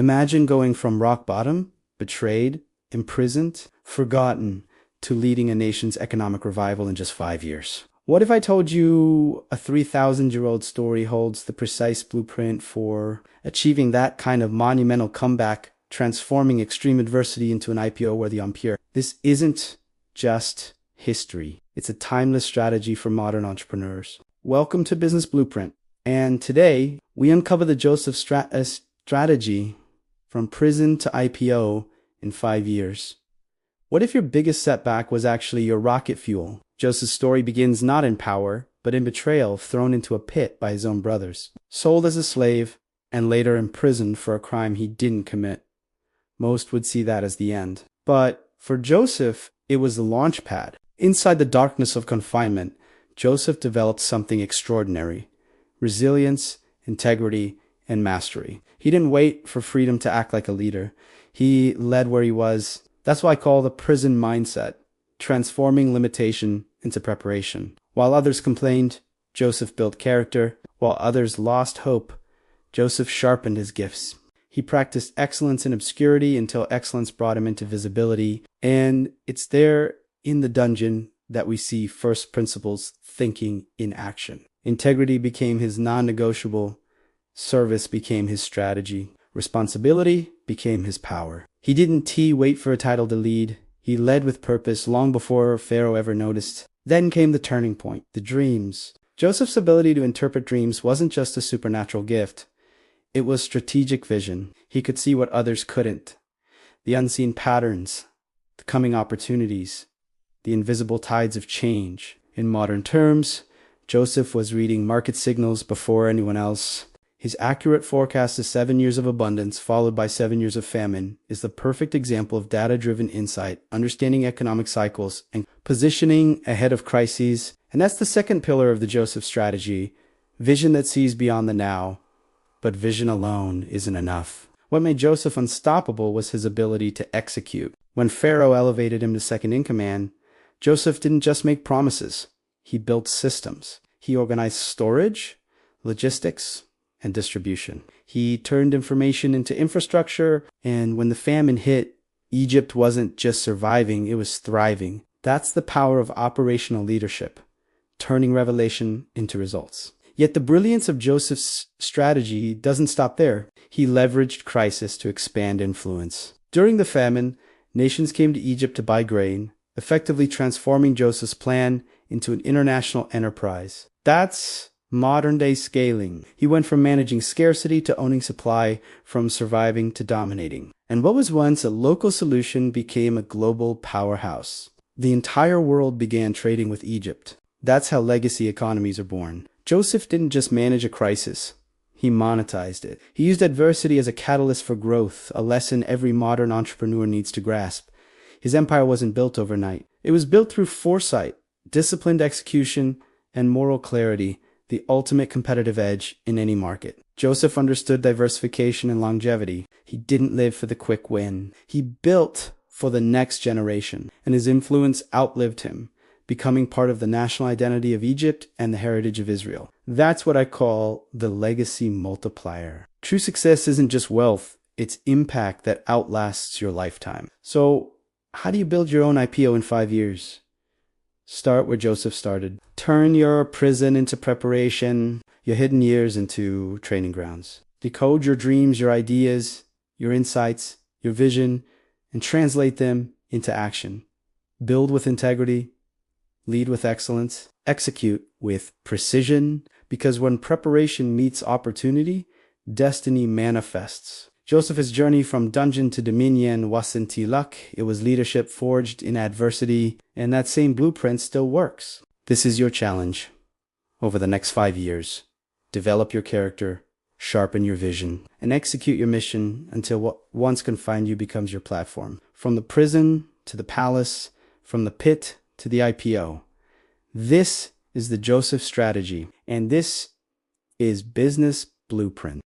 Imagine going from rock bottom, betrayed, imprisoned, forgotten, to leading a nation's economic revival in just 5 years. What if I told you a 3,000-year-old story holds the precise blueprint for achieving that kind of monumental comeback, transforming extreme adversity into an IPO worthy on peer? This isn't just history. It's a timeless strategy for modern entrepreneurs. Welcome to Business Blueprint. And today, we uncover the Joseph strategy from prison to IPO in 5 years. What if your biggest setback was actually your rocket fuel? Joseph's story begins not in power, but in betrayal, thrown into a pit by his own brothers, sold as a slave, and later imprisoned for a crime he didn't commit. Most would see that as the end. But for Joseph, it was the launchpad. Inside the darkness of confinement, Joseph developed something extraordinary: resilience, integrity, and mastery. He didn't wait for freedom to act like a leader. He led where he was. That's what I call the prison mindset, transforming limitation into preparation. While others complained, Joseph built character. While others lost hope, Joseph sharpened his gifts. He practiced excellence in obscurity until excellence brought him into visibility. And it's there in the dungeon that we see first principles thinking in action. Integrity became his non-negotiable. Service became his strategy. Responsibility became his power. He didn't wait for a title to lead. He led with purpose long before Pharaoh ever noticed. Then came the turning point, the dreams. Joseph's ability to interpret dreams wasn't just a supernatural gift. It was strategic vision. He could see what others couldn't. The unseen patterns, the coming opportunities, the invisible tides of change. In modern terms, Joseph was reading market signals before anyone else. His accurate forecast of 7 years of abundance followed by 7 years of famine is the perfect example of data-driven insight, understanding economic cycles, and positioning ahead of crises. And that's the second pillar of the Joseph strategy: vision that sees beyond the now. But vision alone isn't enough. What made Joseph unstoppable was his ability to execute. When Pharaoh elevated him to second in command, Joseph didn't just make promises. He built systems. He organized storage, logistics, and distribution. He turned information into infrastructure, and when the famine hit, Egypt wasn't just surviving, it was thriving. That's the power of operational leadership, turning revelation into results. Yet the brilliance of Joseph's strategy doesn't stop there. He leveraged crisis to expand influence. During the famine, nations came to Egypt to buy grain, effectively transforming Joseph's plan into an international enterprise. That's modern-day scaling. He went from managing scarcity to owning supply, from surviving to dominating. And what was once a local solution became a global powerhouse. The entire world began trading with Egypt. That's how legacy economies are born. Joseph didn't just manage a crisis. He monetized it. He used adversity as a catalyst for growth, a lesson every modern entrepreneur needs to grasp. His empire wasn't built overnight. It was built through foresight, disciplined execution, and moral clarity, the ultimate competitive edge in any market. Joseph understood diversification and longevity. He didn't live for the quick win. He built for the next generation, and his influence outlived him, becoming part of the national identity of Egypt and the heritage of Israel. That's what I call the legacy multiplier. True success isn't just wealth, it's impact that outlasts your lifetime. So, how do you build your own IPO in 5 years? Start where Joseph started. Turn your prison into preparation, your hidden years into training grounds. Decode your dreams, your ideas, your insights, your vision, and translate them into action. Build with integrity, lead with excellence, execute with precision, because when preparation meets opportunity, destiny manifests. Joseph's journey from dungeon to dominion wasn't luck, it was leadership forged in adversity, and that same blueprint still works. This is your challenge. Over the next 5 years, develop your character, sharpen your vision, and execute your mission until what once confined you becomes your platform. From the prison to the palace, from the pit to the IPO. This is the Joseph strategy, and this is Business Blueprint.